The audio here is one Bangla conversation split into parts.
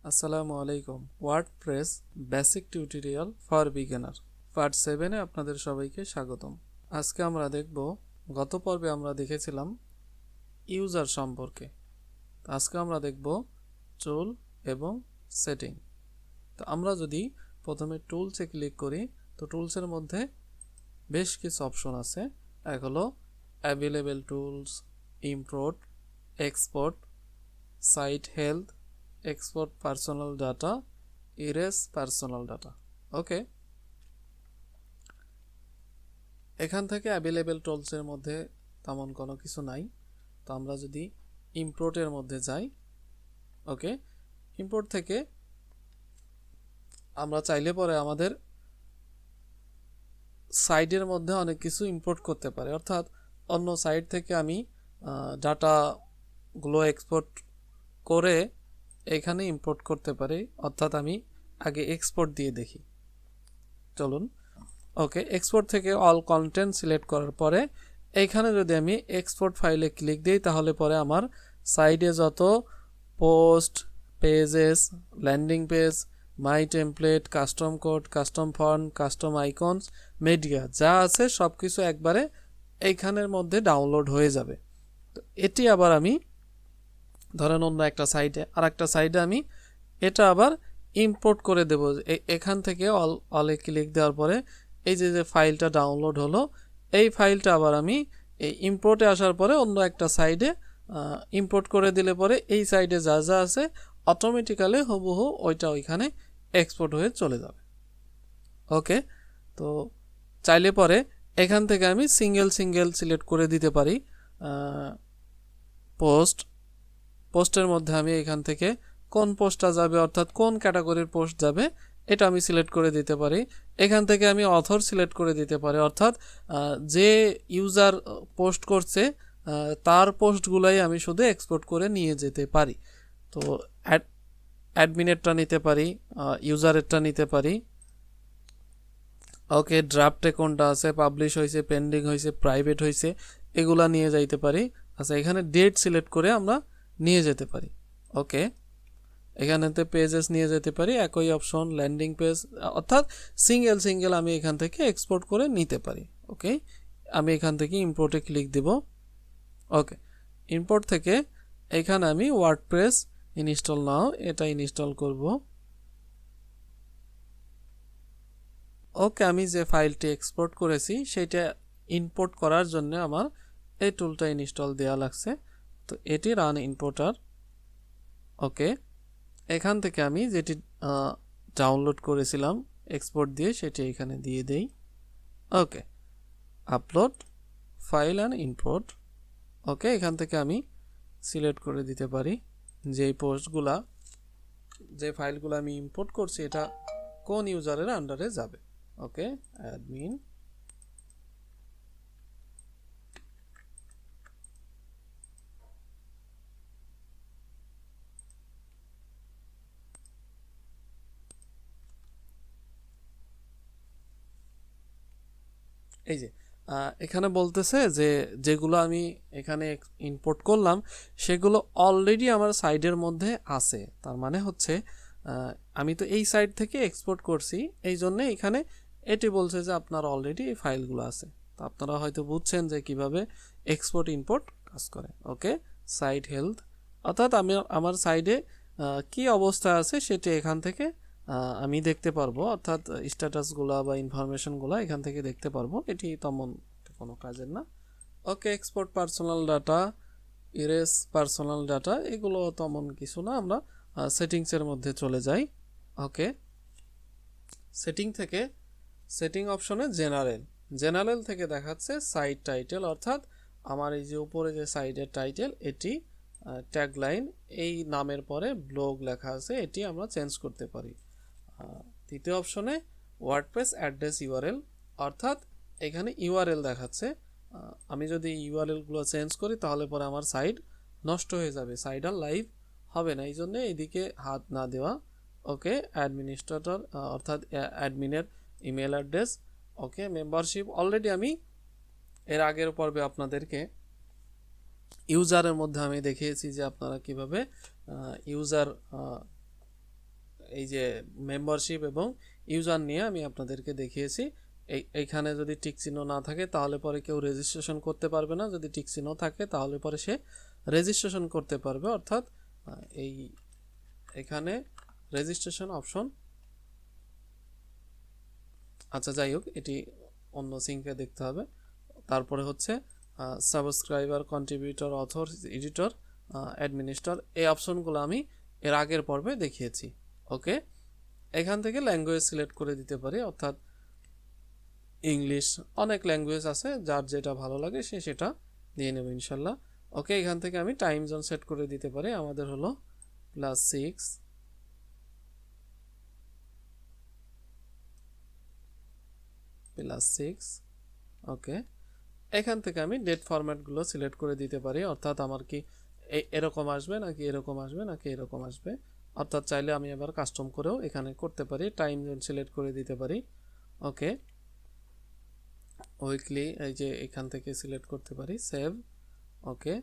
আসসালামু আলাইকুম। WordPress basic tutorial for beginner part 7-এ আপনাদের সবাইকে স্বাগতম। আজকে আমরা দেখব, গত পর্বে আমরা দেখেছিলাম ইউজার সম্পর্কে। আজকে আমরা দেখব টুল এবং সেটিং। তো আমরা যদি প্রথমে টুলসে ক্লিক করি, তো টুলসের মধ্যে বেশ কিছু অপশন আছে। এক হলো available tools, import, export, site health, export personal data, erase personal data. Okay, এখান থেকে অ্যাভেলেবেল টুলসের মধ্যে তেমন কোনো কিছু নাই। তো আমরা যদি ইম্পোর্টের মধ্যে যাই, ওকে, ইম্পোর্ট থেকে আমরা চাইলে পরে আমাদের সাইটের মধ্যে অনেক কিছু ইম্পোর্ট করতে পারি, অর্থাৎ অন্য সাইট থেকে আমি ডাটাগুলো এক্সপোর্ট করে এখানে ইম্পোর্ট করতে পারি। অর্থাৎ আমি আগে এক্সপোর্ট দিয়ে দেখি, চলুন। ওকে, এক্সপোর্ট থেকে অল কন্টেন্ট সিলেক্ট করার পরে এইখানে যদি আমি এক্সপোর্ট ফাইলে ক্লিক দিই, তাহলে পরে আমার সাইডে যত post, pages, landing page, my template, custom code, custom font, custom icons, media যা আছে সব কিছু একবারে এইখানের মধ্যে ডাউনলোড হয়ে যাবে। তো এটি আবার আমি ধরেন অন্য একটা সাইডে আমি এটা আবার ইম্পোর্ট করে দেব। এখান থেকে অলে ক্লিক দেওয়ার পরে এই যে ফাইলটা ডাউনলোড হলো, এই ফাইলটা আবার আমি এই ইম্পোর্টে আসার পরে অন্য একটা সাইডে ইম্পোর্ট করে দিলে পরে এই সাইডে যা যা আছে অটোমেটিক্যালি হুবহু ওইটা ওইখানে এক্সপোর্ট হয়ে চলে যাবে। ওকে, তো চাইলে পরে এখান থেকে আমি সিঙ্গেল সিলেক্ট করে দিতে পারি। পোস্টের মধ্যে আমি এখান থেকে কোন পোস্টটা যাবে, অর্থাৎ কোন ক্যাটাগরির পোস্ট যাবে এটা আমি সিলেক্ট করে দিতে পারি। এখান থেকে আমি অথর সিলেক্ট করে দিতে পারি, অর্থাৎ যে ইউজার পোস্ট করছে তার পোস্টগুলাই আমি শুধু এক্সপোর্ট করে নিয়ে যেতে পারি। তো অ্যাডমিনেরটা নিতে পারি, ইউজারেরটা নিতে পারি। ওকে, ড্রাফটে কোনটা আছে, পাবলিশ হয়েছে, পেন্ডিং হয়েছে, প্রাইভেট হয়েছে, এগুলা নিয়ে যাইতে পারি। আচ্ছা, এখানে ডেট সিলেক্ট করে আমরা নিয়ে যেতে পারি। ওকে, এখানেতে পেজেস নিয়ে যেতে পারি, একই অপশন ল্যান্ডিং পেজ, অর্থাৎ সিঙ্গেল আমি এখান থেকে এক্সপোর্ট করে নিতে পারি। ওকে, আমি এখান থেকে ইম্পোর্টে ক্লিক দিব। ওকে, ইম্পোর্ট থেকে এখানে আমি ওয়ার্ডপ্রেস ইনস্টল নাও এটা ইনস্টল করব। ওকে, আমি যে ফাইলটি এক্সপোর্ট করেছি সেটা ইম্পোর্ট করার জন্য আমার এই টুলটা ইনস্টল দেওয়া লাগছে। তো এটি রান ইম্পোর্টার। ওকে, এখান থেকে আমি যেটি ডাউনলোড করেছিলাম এক্সপোর্ট দিয়ে সেটি এখানে দিয়ে দেই। ওকে, আপলোড ফাইল অ্যান্ড ইম্পোর্ট। ওকে, এখান থেকে আমি সিলেক্ট করে দিতে পারি যে ফাইলগুলো আমি ইম্পোর্ট করছি এটা কোন ইউজারের আন্ডারে যাবে। ওকে, অ্যাডমিন। এই যে এখানে বলতেছে যে যেগুলো আমি এখানে ইম্পোর্ট করলাম সেগুলো অলরেডি আমার সাইডের মধ্যে আছে। তার মানে হচ্ছে আমি তো এই সাইড থেকে এক্সপোর্ট করছি, এই জন্য এখানে এটি বলছে যে আপনার অলরেডি এই ফাইলগুলো আছে। তো আপনারা হয়তো বুঝছেন যে কিভাবে এক্সপোর্ট ইম্পোর্ট কাজ করে। ওকে, সাইট হেলথ, অর্থাৎ আমি আমার সাইডে কি অবস্থা আছে সেটি এখান থেকে আমি দেখতে পারবো, অর্থাৎ স্ট্যাটাসগুলো বা ইনফরমেশনগুলো এখান থেকে দেখতে পারবো। এটি তেমন কোনো কাজের না। Okay, export personal data, erase personal data, এগুলো তেমন কিছু না। আমরা সেটিংসের মধ্যে চলে যাই। ওকে, সেটিং অপশনে জেনারেল থেকে দেখাচ্ছে সাইট টাইটেল, অর্থাৎ আমার এই যে উপরে যে সাইটের টাইটেল এটি ট্যাগলাইন এই নামের পরে ব্লগ লেখা আছে, এটি আমরা চেঞ্জ করতে পারি। তৃতীয় অপশনে ওয়ার্ডপ্রেস অ্যাড্রেস ইউআরএল, অর্থাৎ এখানে ইউআরএল দেখাচ্ছে। আমি যদি ইউআরএলগুলো চেঞ্জ করি তাহলে পরে আমার সাইট নষ্ট হয়ে যাবে, সাইট আর লাইভ হবে না, এই জন্য এইদিকে হাত না দেওয়া। ওকে, অ্যাডমিনিস্ট্রেটর অর্থাৎ অ্যাডমিনের ইমেল অ্যাড্রেস। ওকে, মেম্বারশিপ অলরেডি আমি এর আগের পর্বে আপনাদেরকে ইউজারের মধ্যে আমি দেখিয়েছি যে আপনারা কিভাবে ইউজার এই যে মেম্বারশিপ এবং ইউজার নিয়ে আমি আপনাদেরকে দেখিয়েছি। এইখানে যদি টিক চিহ্ন না থাকে তাহলে পরে কেউ রেজিস্ট্রেশন করতে পারবে না, যদি টিক চিহ্ন থাকে তাহলে পরে সে রেজিস্ট্রেশন করতে পারবে। অর্থাৎ এখানে রেজিস্ট্রেশন অপশন, আচ্ছা যাই হোক, এটি অন্য সিঙ্কে দেখতে হবে। তারপরে হচ্ছে subscriber, contributor, author, editor, administrator, এই অপশনগুলো আমি এর আগের পর্বে দেখিয়েছি। ওকে, এখান থেকে ল্যাঙ্গুয়েজ সিলেক্ট করে দিতে পারি, অর্থাৎ ইংলিশ, অনেক ল্যাঙ্গুয়েজ আছে, যার যেটা ভালো লাগে সে সেটা দিয়ে নেবে ইনশাল্লাহ। ওকে, এখান থেকে আমি টাইম জোন সেট করে দিতে পারি, আমাদের হলো +6 +6। ওকে, এখান থেকে আমি ডেট ফরম্যাটগুলো সিলেক্ট করে দিতে পারি, অর্থাৎ আমার কি এরকম আসবে নাকি এরকম আসবে নাকি এরকম আসবে। অর্থাৎ চাইলে আমি আবার কাস্টম করেও এখানে করতে পারি, টাইম জোন সিলেক্ট করে দিতে পারি। ওকে, উইকলি এই যে এখান থেকে সিলেক্ট করতে পারি, সেভ। ওকে,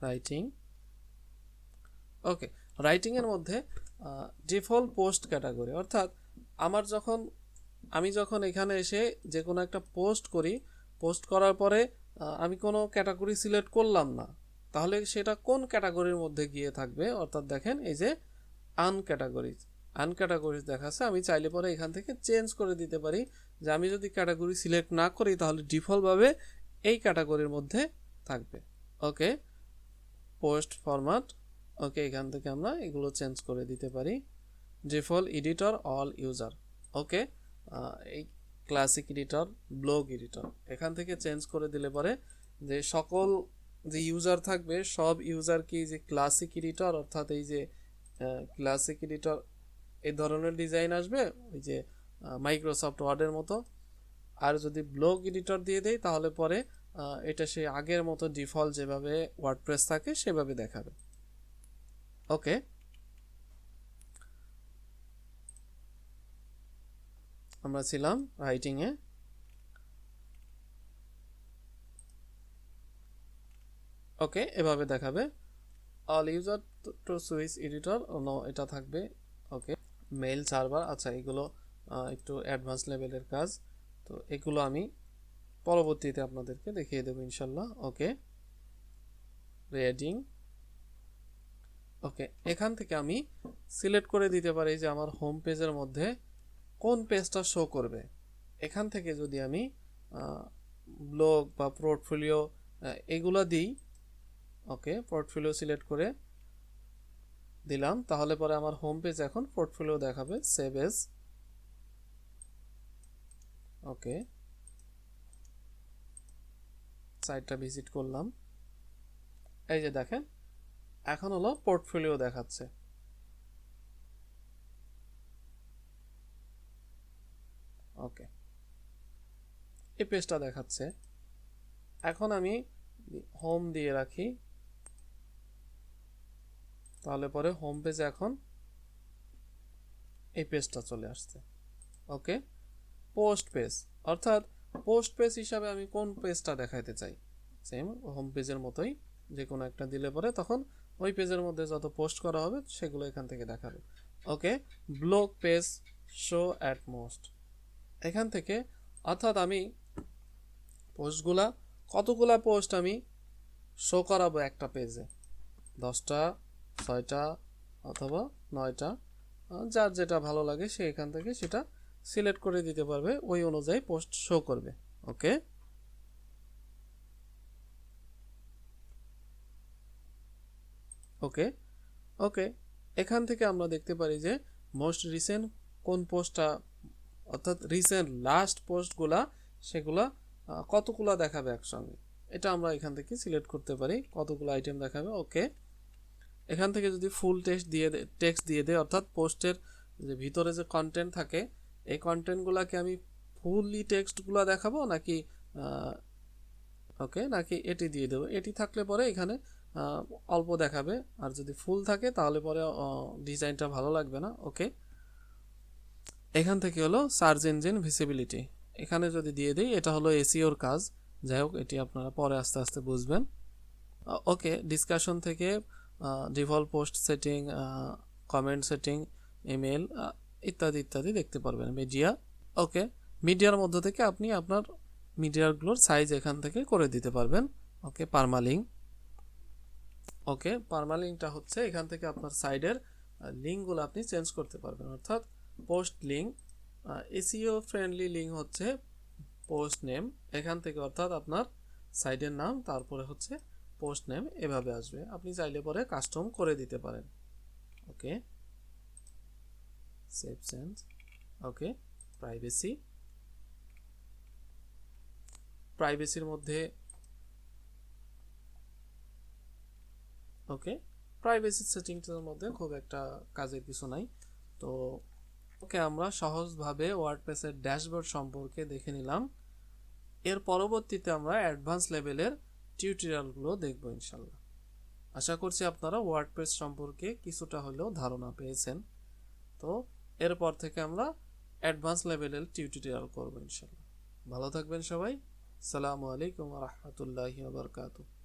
রাইটিং। ওকে, রাইটিংয়ের মধ্যে ডিফল্ট পোস্ট ক্যাটাগরি, অর্থাৎ আমি যখন এখানে এসে যে কোনো একটা পোস্ট করি, পোস্ট করার পরে আমি কোনো ক্যাটাগরি সিলেক্ট করলাম না, তাহলে সেটা কোন ক্যাটাগরির মধ্যে গিয়ে থাকবে। অর্থাৎ দেখেন এই যে আনক্যাটাগরিজ দেখাচ্ছে, আমি চাইলে পরে এখান থেকে চেঞ্জ করে দিতে পারি যে আমি যদি ক্যাটাগরি সিলেক্ট না করি তাহলে ডিফল্টভাবে এই ক্যাটাগরির মধ্যে থাকবে। ওকে, পোস্ট ফরম্যাট। ওকে, এখান থেকে আমরা এগুলো চেঞ্জ করে দিতে পারি। Default editor, all user. Okay, এই ক্লাসিক এডিটর, ব্লগ এডিটর, এখান থেকে চেঞ্জ করে দিলে পরে যে সকল যে ইউজার থাকবে সব ইউজার কি যে ক্লাসিক এডিটর, অর্থাৎ এই যে ক্লাসিক এডিটর এই ধরনের ডিজাইন আসবে, ওই যে মাইক্রোসফট ওয়ার্ডের মতো। আর যদি ব্লগ এডিটর দিয়ে দেই তাহলে পরে এটা সেই আগের মতো ডিফল্ট যেভাবে ওয়ার্ডপ্রেস থাকে সেভাবে দেখাবে। ওকে, আমরা ছিলাম রাইটিংয়ে। ওকে, এভাবে দেখাবে all user to switch editor, এটা থাকবে। ওকে, মেইল সার্ভার, আচ্ছা এগুলো একটু অ্যাডভান্স লেভেলের কাজ, তো এগুলো আমি পরবর্তীতে আপনাদেরকে দেখিয়ে দেবো ইনশাল্লাহ। ওকে, রিডিং। ওকে, এখান থেকে আমি সিলেক্ট করে দিতে পারি যে আমার হোম পেজের মধ্যে কোন পেজটা শো করবে। এখান থেকে যদি আমি ব্লগ বা পোর্টফোলিও এগুলো দিই, ওকে, পোর্টফোলিও সিলেক্ট করে দিলাম, তাহলে পরে আমার হোম পেজ এখন পোর্টফোলিও দেখাবে, সেভ এজ। ওকে, সাইটটা ভিজিট করলাম, এই যে দেখেন এখন হলো পোর্টফোলিও দেখাচ্ছে। ওকে, এই পেজটা দেখাচ্ছে। এখন আমি হোম দিয়ে রাখি, তাহলে পরে হোম পেজে এখন এই পেজটা চলে আসছে। ওকে, পোস্ট পেজ, অর্থাৎ পোস্ট পেজ হিসাবে আমি কোন পেজটা দেখাইতে চাই, সেম হোম পেজের মতোই যে কোনো একটা দিলে পরে তখন ওই পেজের মধ্যে যত পোস্ট করা হবে সেগুলো এখান থেকে দেখাবে। Okay, blog page, show at most, এখান থেকে অর্থাৎ আমি পোস্টগুলা কতগুলা পোস্ট আমি শো করাবো একটা পেজে, 10টা, 6টা অথবা 9টা, যার যেটা ভালো লাগে সে এখান থেকে সেটা সিলেক্ট করে দিতে পারবে, ওই অনুযায়ী পোস্ট শো করবে। ওকে, ওকে, ওকে, এখান থেকে আমরা দেখতে পারি যে মোস্ট রিসেন্ট কোন পোস্টটা, অর্থাৎ রিসেন্ট লাস্ট পোস্টগুলা সেগুলা কতগুলা দেখাবে একসঙ্গে, এটা আমরা এখান থেকে সিলেক্ট করতে পারি কতগুলো আইটেম দেখাবে। ওকে, এখান থেকে যদি ফুল টেক্সট দিয়ে দেয়, অর্থাৎ পোস্টের যে ভিতরে যে কন্টেন্ট থাকে এই কন্টেন্টগুলোকে আমি ফুললি টেক্সটগুলো দেখাবো নাকি ওকে নাকি এটি দিয়ে দেবো, এটি থাকলে পরে এখানে অল্প দেখাবে, আর যদি ফুল থাকে তাহলে পরে ডিজাইনটা ভালো লাগবে না। ওকে, এখান থেকে হলো সার্চ ইঞ্জিন ভিজিবিলিটি, এখানে যদি দিয়ে দিই এটা হলো এসইওর কাজ, যাই হোক এটি আপনারা পরে আস্তে আস্তে বুঝবেন। ওকে, ডিসকাশন থেকে default post setting, comment setting, email ইত্যাদি ইত্যাদি দেখতে পারবেন। মিডিয়া, ওকে, মিডিয়ার মধ্য থেকে আপনি আপনার মিডিয়াগুলোর সাইজ এখান থেকে করে দিতে পারবেন। ওকে, পারমালিঙ্ক, ওকে, পারমালিঙ্কটা হচ্ছে এখান থেকে আপনার সাইডের লিঙ্কগুলো আপনি চেঞ্জ করতে পারবেন, অর্থাৎ post link, SEO friendly link হচ্ছে পোস্ট নেম এখান থেকে, অর্থাৎ আপনার সাইটের নাম তারপরে হচ্ছে পোস্ট নেম, এভাবে আসবে। আপনি চাইলে পরে কাস্টম করে দিতে পারেন। ওকে, সেভ চেঞ্জ, ওকে, প্রাইভেসি, প্রাইভেসির মধ্যে ওকে, প্রাইভেসি সেটিংসের মধ্যে খুব একটা কাজের কিছু নাই। তো ওকে, আমরা সহজভাবে ওয়ার্ডপ্রেসের ড্যাশবোর্ড সম্পর্কে দেখে নিলাম। এর পরবর্তীতে আমরা অ্যাডভান্স লেভেলের টিউটোরিয়ালগুলো দেখব ইনশাল্লাহ। আশা করছি আপনারা ওয়ার্ডপ্রেস সম্পর্কে কিছুটা হলেও ধারণা পেয়েছেন। তো এরপর থেকে আমরা অ্যাডভান্স লেভেলের টিউটোরিয়াল করব ইনশাল্লাহ। ভালো থাকবেন সবাই। আসসালামু আলাইকুম ওয়া রাহমাতুল্লাহি ওয়া বারাকাতুহু।